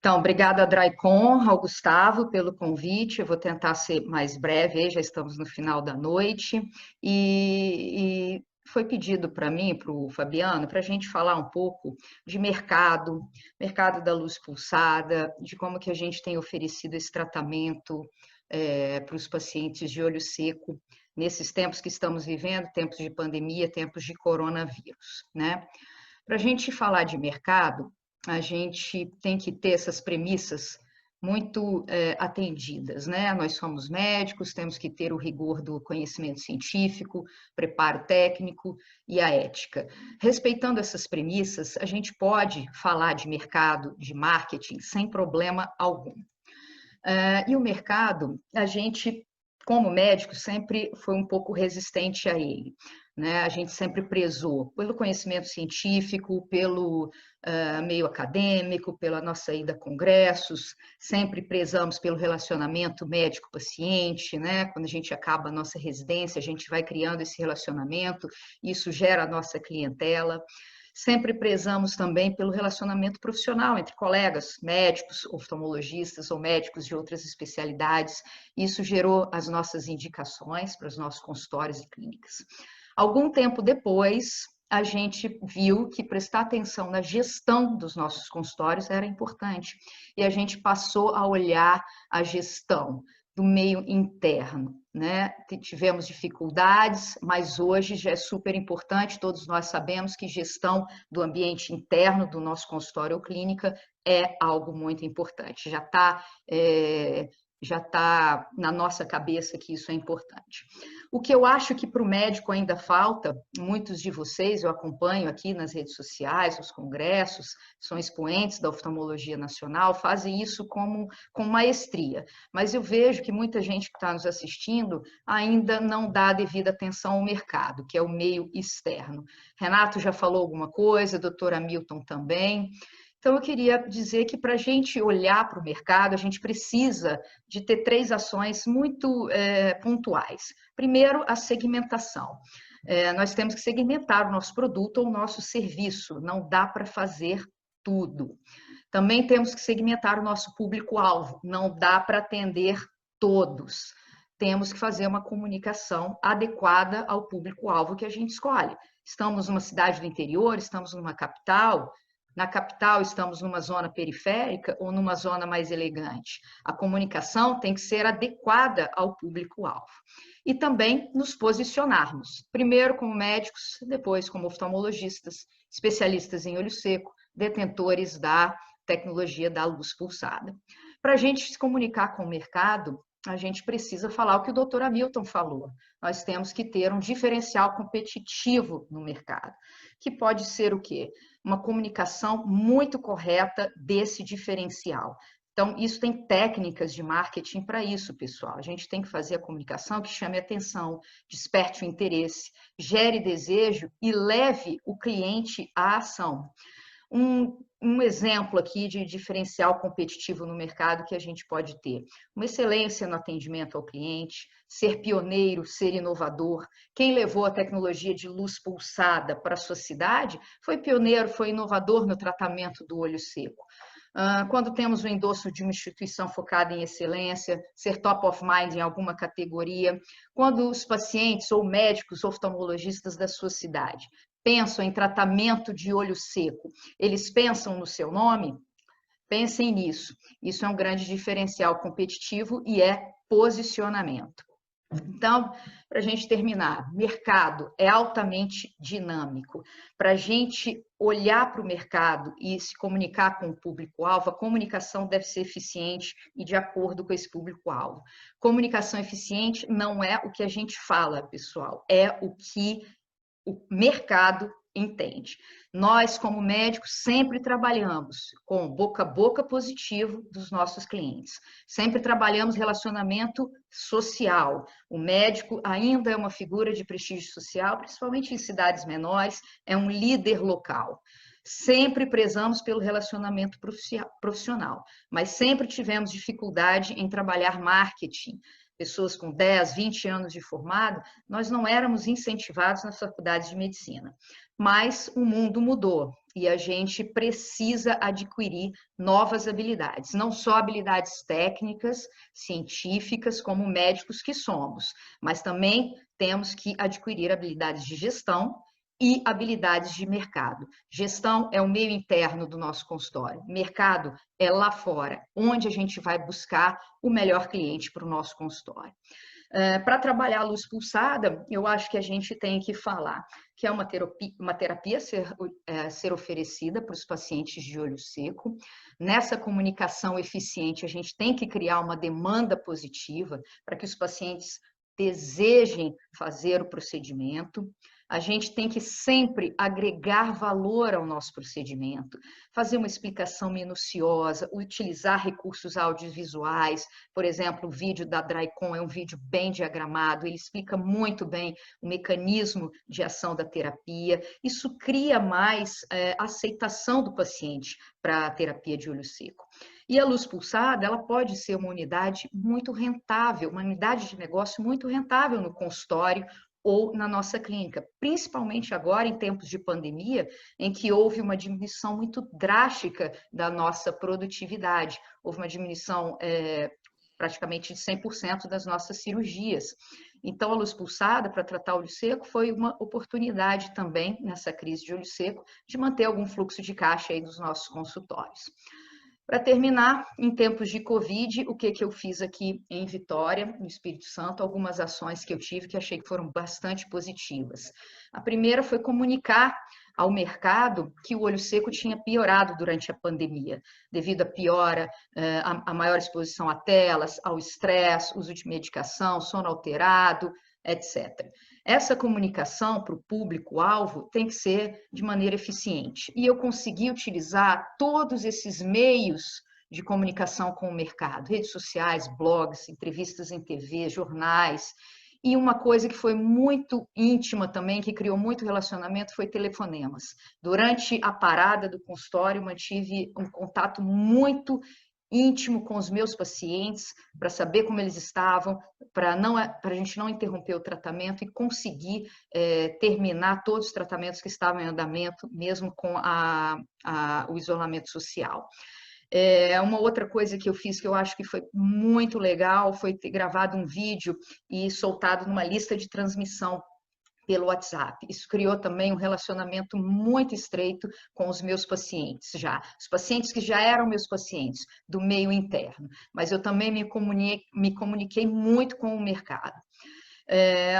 Então, obrigada, Draicon, ao Gustavo, pelo convite. Eu vou tentar ser mais breve, aí já estamos no final da noite. E foi pedido para mim, para o Fabiano, para a gente falar um pouco de mercado, mercado da luz pulsada, de como que a gente tem oferecido esse tratamento para os pacientes de olho seco nesses tempos que estamos vivendo, tempos de pandemia, tempos de coronavírus, né? Para a gente falar de mercado, a gente tem que ter essas premissas muito atendidas, né? Nós somos médicos, temos que ter o rigor do conhecimento científico, preparo técnico e a ética. Respeitando essas premissas, a gente pode falar de mercado, de marketing, sem problema algum. E o mercado, a gente, como médico, sempre foi um pouco resistente a ele, né? A gente sempre prezou pelo conhecimento científico, pelo meio acadêmico, pela nossa ida a congressos, sempre prezamos pelo relacionamento médico-paciente, né? Quando a gente acaba a nossa residência, a gente vai criando esse relacionamento, isso gera a nossa clientela. Sempre prezamos também pelo relacionamento profissional entre colegas, médicos, oftalmologistas ou médicos de outras especialidades. Isso gerou as nossas indicações para os nossos consultórios e clínicas. Algum tempo depois, a gente viu que prestar atenção na gestão dos nossos consultórios era importante e a gente passou a olhar a gestão do meio interno, né? Tivemos dificuldades, mas hoje já é super importante, todos nós sabemos que gestão do ambiente interno do nosso consultório ou clínica é algo muito importante, já tá na nossa cabeça que isso é importante. O que eu acho que para o médico ainda falta, muitos de vocês, eu acompanho aqui nas redes sociais, nos congressos, são expoentes da oftalmologia nacional, fazem isso com maestria, mas eu vejo que muita gente que está nos assistindo ainda não dá a devida atenção ao mercado, que é o meio externo. Renato já falou alguma coisa, a doutora Milton também. Então, eu queria dizer que para a gente olhar para o mercado, a gente precisa de ter três ações muito pontuais. Primeiro, a segmentação. Nós temos que segmentar o nosso produto ou o nosso serviço, não dá para fazer tudo. Também temos que segmentar o nosso público-alvo, não dá para atender todos. Temos que fazer uma comunicação adequada ao público-alvo que a gente escolhe. Estamos numa cidade do interior, estamos numa capital, na capital estamos numa zona periférica ou numa zona mais elegante. A comunicação tem que ser adequada ao público-alvo. E também nos posicionarmos, primeiro como médicos, depois como oftalmologistas, especialistas em olho seco, detentores da tecnologia da luz pulsada. Para a gente se comunicar com o mercado, a gente precisa falar o que o doutor Hamilton falou. Nós temos que ter um diferencial competitivo no mercado, que pode ser o quê? Uma comunicação muito correta desse diferencial. Então, isso tem técnicas de marketing para isso, pessoal. A gente tem que fazer a comunicação que chame a atenção, desperte o interesse, gere desejo e leve o cliente à ação. Um exemplo aqui de diferencial competitivo no mercado que a gente pode ter. Uma excelência no atendimento ao cliente, ser pioneiro, ser inovador. Quem levou a tecnologia de luz pulsada para a sua cidade foi pioneiro, foi inovador no tratamento do olho seco. Quando temos o endosso de uma instituição focada em excelência, ser top of mind em alguma categoria, quando os pacientes ou médicos oftalmologistas da sua cidade pensam em tratamento de olho seco, eles pensam no seu nome? Pensem nisso. Isso é um grande diferencial competitivo e é posicionamento. Então, para a gente terminar, mercado é altamente dinâmico. Para a gente olhar para o mercado e se comunicar com o público-alvo, a comunicação deve ser eficiente e de acordo com esse público-alvo. Comunicação eficiente não é o que a gente fala, pessoal, é o que o mercado entende. Nós, como médicos, sempre trabalhamos com boca a boca positivo dos nossos clientes. Sempre trabalhamos relacionamento social. O médico ainda é uma figura de prestígio social, principalmente em cidades menores, é um líder local. Sempre prezamos pelo relacionamento profissional, mas sempre tivemos dificuldade em trabalhar marketing. Pessoas com 10, 20 anos de formado, nós não éramos incentivados nas faculdades de medicina. Mas o mundo mudou. e a gente precisa adquirir novas habilidades, não só habilidades técnicas, científicas, como médicos que somos, mas também temos que adquirir habilidades de gestão e habilidades de mercado. Gestão é o meio interno do nosso consultório, mercado é lá fora, onde a gente vai buscar o melhor cliente para o nosso consultório. Para trabalhar a luz pulsada, eu acho que a gente tem que falar que é uma terapia ser oferecida para os pacientes de olho seco. Nessa comunicação eficiente, a gente tem que criar uma demanda positiva para que os pacientes desejem fazer o procedimento. A gente tem que sempre agregar valor ao nosso procedimento, fazer uma explicação minuciosa, utilizar recursos audiovisuais. Por exemplo, o vídeo da Drycon é um vídeo bem diagramado, ele explica muito bem o mecanismo de ação da terapia. Isso cria mais aceitação do paciente para a terapia de olho seco. E a luz pulsada, ela pode ser uma unidade muito rentável, uma unidade de negócio muito rentável no consultório ou na nossa clínica, principalmente agora em tempos de pandemia, em que houve uma diminuição muito drástica da nossa produtividade, houve uma diminuição praticamente de 100% das nossas cirurgias. Então, a luz pulsada para tratar olho seco foi uma oportunidade também, nessa crise de olho seco, de manter algum fluxo de caixa aí nos nossos consultórios. Para terminar, em tempos de Covid, o que eu fiz aqui em Vitória, no Espírito Santo, algumas ações que eu tive que achei que foram bastante positivas. A primeira foi comunicar ao mercado que o olho seco tinha piorado durante a pandemia, devido à piora, a maior exposição a telas, ao estresse, uso de medicação, sono alterado, etc. Essa comunicação para o público-alvo tem que ser de maneira eficiente. E eu consegui utilizar todos esses meios de comunicação com o mercado, redes sociais, blogs, entrevistas em TV, jornais. E uma coisa que foi muito íntima também, que criou muito relacionamento, foi telefonemas. Durante a parada do consultório, mantive um contato muito íntimo com os meus pacientes, para saber como eles estavam, para a gente não interromper o tratamento e conseguir terminar todos os tratamentos que estavam em andamento, mesmo com o isolamento social. Uma outra coisa que eu fiz que eu acho que foi muito legal foi ter gravado um vídeo e soltado numa lista de transmissão pelo WhatsApp. Isso criou também um relacionamento muito estreito com os meus pacientes já. Os pacientes que já eram meus pacientes do meio interno, mas eu também me comuniquei muito com o mercado.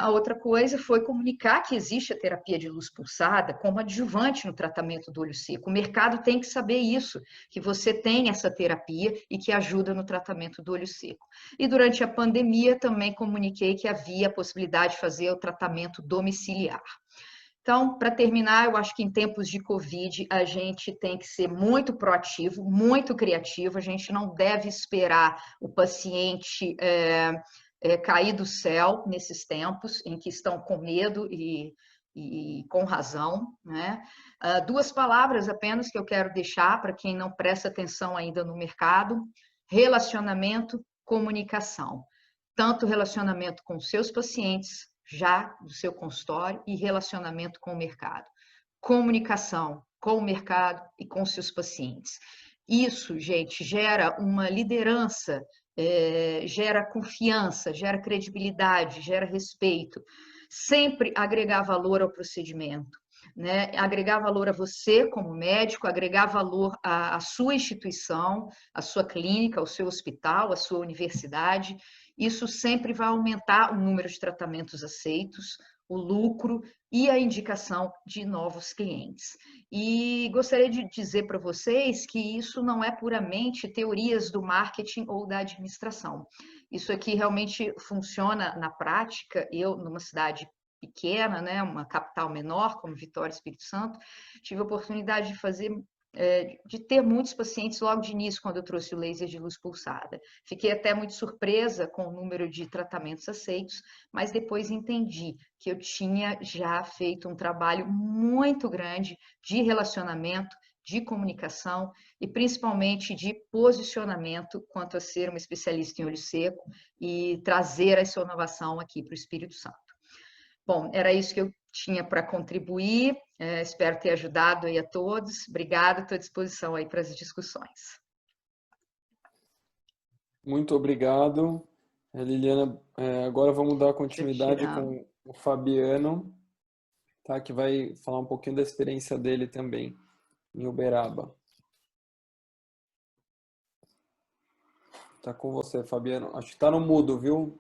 A outra coisa foi comunicar que existe a terapia de luz pulsada como adjuvante no tratamento do olho seco. O mercado tem que saber isso, que você tem essa terapia e que ajuda no tratamento do olho seco. E durante a pandemia também comuniquei que havia a possibilidade de fazer o tratamento domiciliar. Então, para terminar, eu acho que em tempos de Covid a gente tem que ser muito proativo, muito criativo, a gente não deve esperar o paciente cair do céu nesses tempos em que estão com medo e com razão, né? Duas palavras apenas que eu quero deixar para quem não presta atenção ainda no mercado: relacionamento, comunicação. Tanto relacionamento com seus pacientes, já do seu consultório, e relacionamento com o mercado. Comunicação com o mercado e com seus pacientes. Isso, gente, gera uma liderança, gera confiança, gera credibilidade, gera respeito. Sempre agregar valor ao procedimento, né? Agregar valor a você como médico, agregar valor à sua instituição, à sua clínica, ao seu hospital, à sua universidade. Isso sempre vai aumentar o número de tratamentos aceitos, o lucro e a indicação de novos clientes. E gostaria de dizer para vocês que isso não é puramente teorias do marketing ou da administração. Isso aqui realmente funciona na prática. Eu, numa cidade pequena, né, uma capital menor, como Vitória, Espírito Santo, tive a oportunidade de ter muitos pacientes logo de início, quando eu trouxe o laser de luz pulsada. Fiquei até muito surpresa com o número de tratamentos aceitos, mas depois entendi que eu tinha já feito um trabalho muito grande de relacionamento, de comunicação e principalmente de posicionamento quanto a ser uma especialista em olho seco e trazer essa inovação aqui para o Espírito Santo. Bom, era isso que eu tinha para contribuir. Espero ter ajudado aí a todos. Obrigada, estou à disposição aí para as discussões. Muito obrigado, Liliana. Agora vamos dar continuidade com o Fabiano, tá? Que vai falar um pouquinho da experiência dele também em Uberaba. Tá com você, Fabiano. Acho que tá no mudo, viu?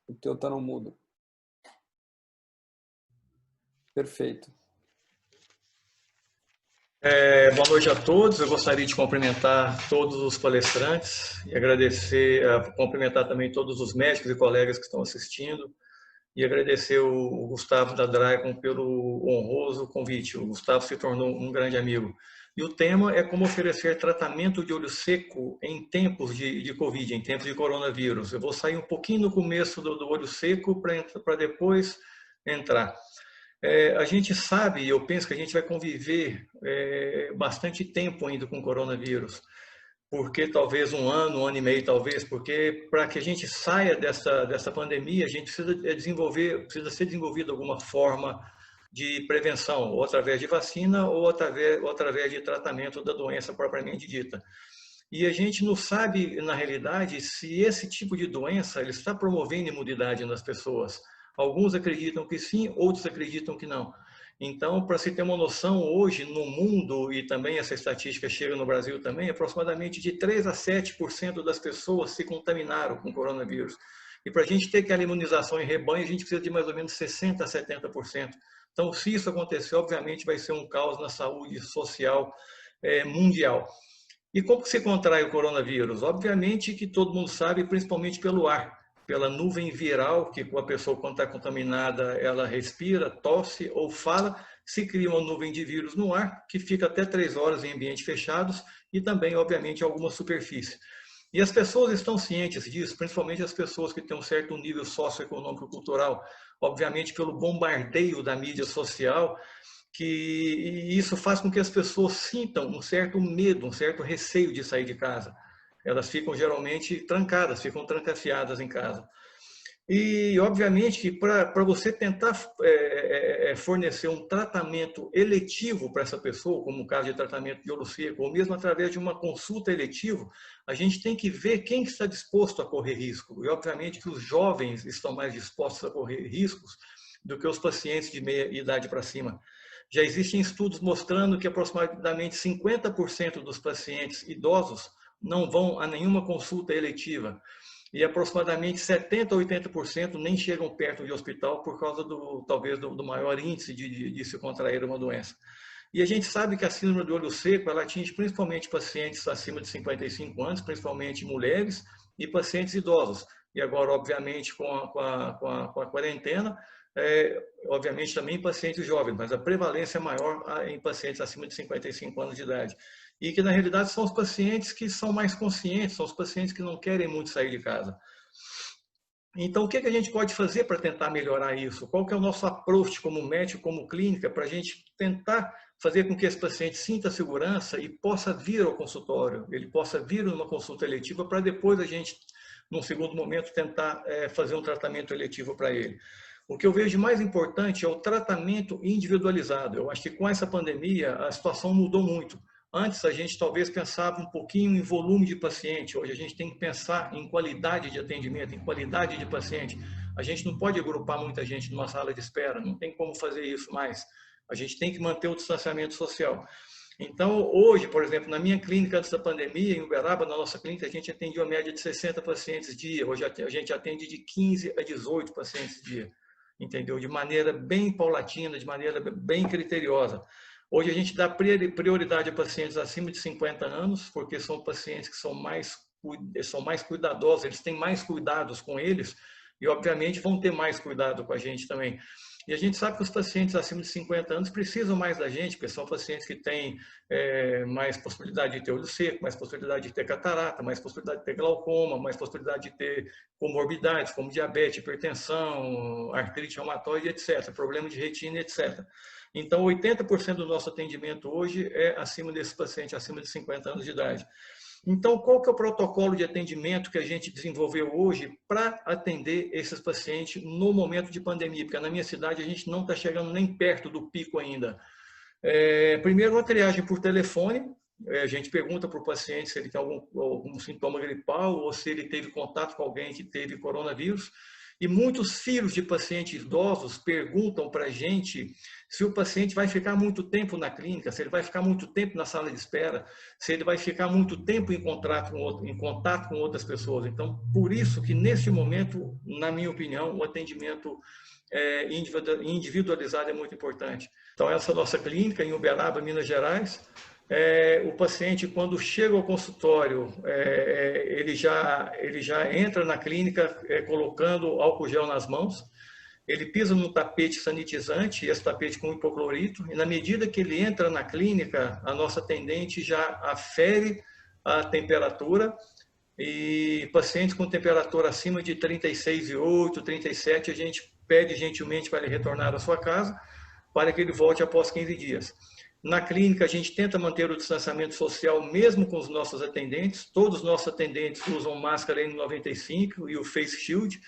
O teu tá no mudo. Perfeito. Boa noite a todos. Eu gostaria de cumprimentar todos os palestrantes e cumprimentar também todos os médicos e colegas que estão assistindo e agradecer o Gustavo da Dragon pelo honroso convite. O Gustavo se tornou um grande amigo. E o tema é como oferecer tratamento de olho seco em tempos de Covid, em tempos de coronavírus. Eu vou sair um pouquinho no começo do olho seco para depois entrar. A gente sabe, e eu penso que a gente vai conviver bastante tempo ainda com o coronavírus, porque talvez um ano e meio, talvez, porque para que a gente saia dessa pandemia, a gente precisa ser desenvolvida alguma forma de prevenção, ou através de vacina, ou através de tratamento da doença propriamente dita. E a gente não sabe, na realidade, se esse tipo de doença ele está promovendo imunidade nas pessoas. Alguns acreditam que sim, outros acreditam que não. Então, para se ter uma noção, hoje no mundo, e também essa estatística chega no Brasil também, aproximadamente de 3 a 7% das pessoas se contaminaram com coronavírus. E para a gente ter aquela imunização em rebanho, a gente precisa de mais ou menos 60% a 70%. Então, se isso acontecer, obviamente vai ser um caos na saúde social mundial. E como que se contrai o coronavírus? Obviamente que todo mundo sabe, principalmente pelo ar, pela nuvem viral, que a pessoa, quando está contaminada, ela respira, tosse ou fala, se cria uma nuvem de vírus no ar, que fica até 3 horas em ambientes fechados e também, obviamente, em alguma superfície. E as pessoas estão cientes disso, principalmente as pessoas que têm um certo nível socioeconômico cultural, obviamente pelo bombardeio da mídia social, que isso faz com que as pessoas sintam um certo medo, um certo receio de sair de casa. Elas ficam geralmente trancadas, ficam trancafiadas em casa. E, obviamente, que para você tentar fornecer um tratamento eletivo para essa pessoa, como o caso de tratamento de olho seco, ou mesmo através de uma consulta eletiva, a gente tem que ver quem está disposto a correr risco. E, obviamente, que os jovens estão mais dispostos a correr riscos do que os pacientes de meia idade para cima. Já existem estudos mostrando que aproximadamente 50% dos pacientes idosos não vão a nenhuma consulta eletiva e aproximadamente 70% a 80% nem chegam perto de hospital por causa talvez do maior índice de se contrair uma doença. E a gente sabe que a síndrome do olho seco ela atinge principalmente pacientes acima de 55 anos, principalmente mulheres e pacientes idosos. E agora, obviamente, com a quarentena, obviamente também em pacientes jovens, mas a prevalência é maior em pacientes acima de 55 anos de idade. E que, na realidade, são os pacientes que são mais conscientes, são os pacientes que não querem muito sair de casa. Então, o que a gente pode fazer para tentar melhorar isso? Qual que é o nosso approach como médico, como clínica, para a gente tentar fazer com que esse paciente sinta segurança e possa vir ao consultório, ele possa vir numa consulta eletiva para depois a gente, num segundo momento, tentar fazer um tratamento eletivo para ele. O que eu vejo de mais importante é o tratamento individualizado. Eu acho que com essa pandemia a situação mudou muito. Antes a gente talvez pensava um pouquinho em volume de paciente, hoje a gente tem que pensar em qualidade de atendimento, em qualidade de paciente. A gente não pode agrupar muita gente numa sala de espera, não tem como fazer isso mais. A gente tem que manter o distanciamento social. Então, hoje, por exemplo, na minha clínica antes da pandemia, em Uberaba, na nossa clínica, a gente atendia uma média de 60 pacientes dia. Hoje a gente atende de 15 a 18 pacientes dia, entendeu? De maneira bem paulatina, de maneira bem criteriosa. Hoje a gente dá prioridade a pacientes acima de 50 anos, porque são pacientes que são mais cuidadosos, eles têm mais cuidados com eles e, obviamente, vão ter mais cuidado com a gente também. E a gente sabe que os pacientes acima de 50 anos precisam mais da gente, porque são pacientes que têm mais possibilidade de ter olho seco, mais possibilidade de ter catarata, mais possibilidade de ter glaucoma, mais possibilidade de ter comorbidades como diabetes, hipertensão, artrite reumatoide, etc., problema de retina, etc. Então, 80% do nosso atendimento hoje é acima desses pacientes, acima de 50 anos de idade. Então, qual que é o protocolo de atendimento que a gente desenvolveu hoje para atender esses pacientes no momento de pandemia? Porque na minha cidade a gente não está chegando nem perto do pico ainda. Primeiro, uma triagem por telefone. A gente pergunta para o paciente se ele tem algum sintoma gripal ou se ele teve contato com alguém que teve coronavírus. E muitos filhos de pacientes idosos perguntam para a gente se o paciente vai ficar muito tempo na clínica, se ele vai ficar muito tempo na sala de espera, se ele vai ficar muito tempo em contato com outras pessoas. Então, por isso que neste momento, na minha opinião, o atendimento individualizado é muito importante. Então, essa nossa clínica em Uberaba, Minas Gerais, o paciente, quando chega ao consultório, ele já entra na clínica colocando álcool gel nas mãos, ele pisa num tapete sanitizante, esse tapete com hipoclorito, e na medida que ele entra na clínica, a nossa atendente já afere a temperatura, e pacientes com temperatura acima de 36,8, 37, a gente pede gentilmente para ele retornar à sua casa, para que ele volte após 15 dias. Na clínica, a gente tenta manter o distanciamento social mesmo com os nossos atendentes. Todos os nossos atendentes usam máscara N95 e o face shield.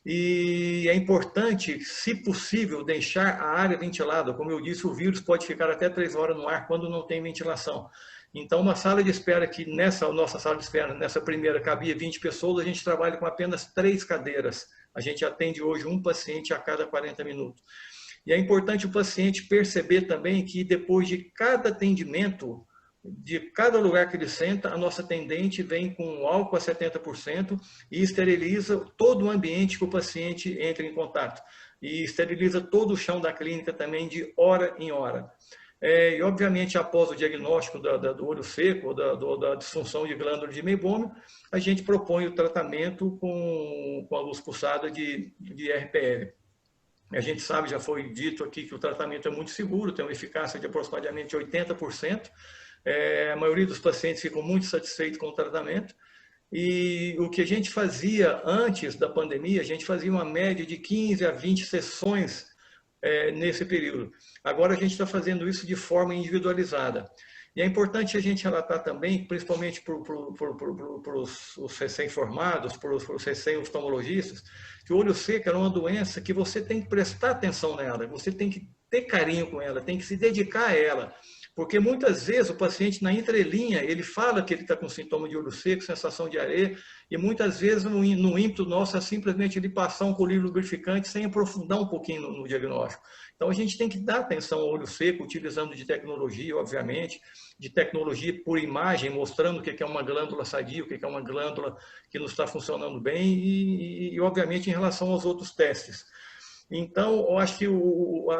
E é importante, se possível, deixar a área ventilada. Como eu disse, o vírus pode ficar até 3 horas no ar quando não tem ventilação. Então, uma sala de espera que nossa sala de espera, nessa primeira, cabia 20 pessoas, a gente trabalha com apenas 3 cadeiras. A gente atende hoje um paciente a cada 40 minutos. E é importante o paciente perceber também que depois de cada atendimento, de cada lugar que ele senta, a nossa atendente vem com álcool a 70% e esteriliza todo o ambiente que o paciente entra em contato. E esteriliza todo o chão da clínica também de hora em hora. E, obviamente, após o diagnóstico do olho seco ou da disfunção de glândula de Meibômio, a gente propõe o tratamento com a luz pulsada de RPL. A gente sabe, já foi dito aqui, que o tratamento é muito seguro, tem uma eficácia de aproximadamente 80%. A maioria dos pacientes ficam muito satisfeitos com o tratamento. E o que a gente fazia antes da pandemia, a gente fazia uma média de 15 a 20 sessões nesse período. Agora a gente está fazendo isso de forma individualizada. E é importante a gente relatar também, principalmente para os recém-formados, para os recém-oftalmologistas, que o olho seco é uma doença que você tem que prestar atenção nela, você tem que ter carinho com ela, tem que se dedicar a ela. Porque muitas vezes o paciente, na entrelinha, ele fala que ele está com sintoma de olho seco, sensação de areia, e muitas vezes no ímpeto nosso é simplesmente ele passar um colírio lubrificante sem aprofundar um pouquinho no diagnóstico. Então a gente tem que dar atenção ao olho seco, utilizando de tecnologia, obviamente, de tecnologia por imagem, mostrando o que é uma glândula sadia, o que é uma glândula que não está funcionando bem, e obviamente em relação aos outros testes. Então, eu acho que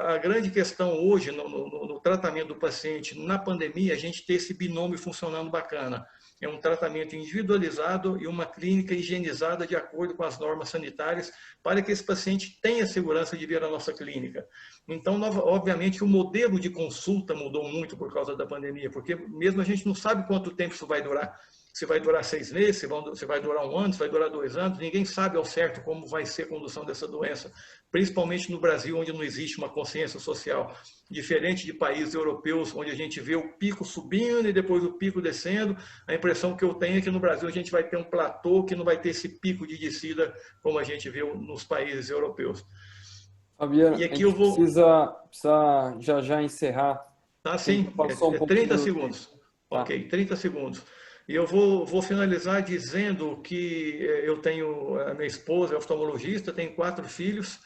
a grande questão hoje no tratamento do paciente na pandemia, a gente ter esse binômio funcionando bacana. É um tratamento individualizado e uma clínica higienizada de acordo com as normas sanitárias para que esse paciente tenha segurança de vir à nossa clínica. Então, obviamente, o modelo de consulta mudou muito por causa da pandemia, porque mesmo a gente não sabe quanto tempo isso vai durar. Se vai durar 6 meses, se vai durar 1 ano, se vai durar 2 anos, ninguém sabe ao certo como vai ser a condução dessa doença, principalmente no Brasil, onde não existe uma consciência social, diferente de países europeus, onde a gente vê o pico subindo e depois o pico descendo. A impressão que eu tenho é que no Brasil a gente vai ter um platô que não vai ter esse pico de descida como a gente vê nos países europeus. Fabiano, e aqui eu vou... precisa já encerrar. Tá, sim, 30 segundos. Tá. Ok, 30 segundos. E eu vou finalizar dizendo que eu tenho, a minha esposa é oftalmologista, tenho 4 filhos,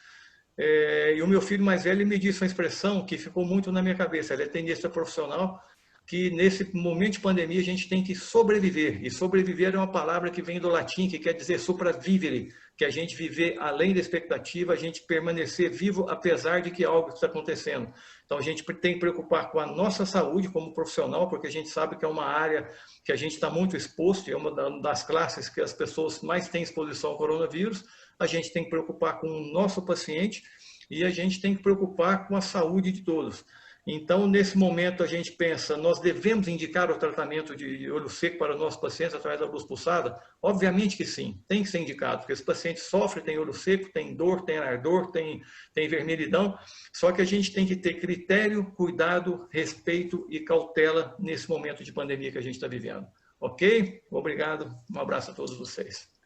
e o meu filho mais velho me disse uma expressão que ficou muito na minha cabeça. Ele é tenista profissional, que nesse momento de pandemia a gente tem que sobreviver. E sobreviver é uma palavra que vem do latim, que quer dizer sopravvivere, que a gente viver além da expectativa, a gente permanecer vivo apesar de que algo está acontecendo. Então a gente tem que preocupar com a nossa saúde como profissional, porque a gente sabe que é uma área que a gente está muito exposto, é uma das classes que as pessoas mais têm exposição ao coronavírus. A gente tem que preocupar com o nosso paciente e a gente tem que preocupar com a saúde de todos. Então, nesse momento, a gente pensa, nós devemos indicar o tratamento de olho seco para os nossos pacientes através da luz pulsada? Obviamente que sim, tem que ser indicado, porque esse paciente sofre, tem olho seco, tem dor, tem ardor, tem vermelhidão, só que a gente tem que ter critério, cuidado, respeito e cautela nesse momento de pandemia que a gente está vivendo. Ok? Obrigado. Um abraço a todos vocês.